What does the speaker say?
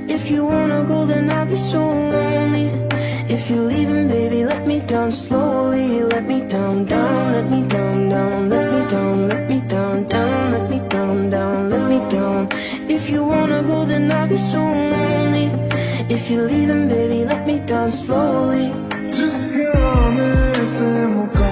If you wanna go, then I'll be so lonely. If you're leaving, baby, let me down slowly. Let me down, down, let me down, down, let me down, let me down, down, let me down, down, let me down. If you wanna go, then I'll be so lonely. If you're leaving, baby, let me down slowly. जिसके आने से मुका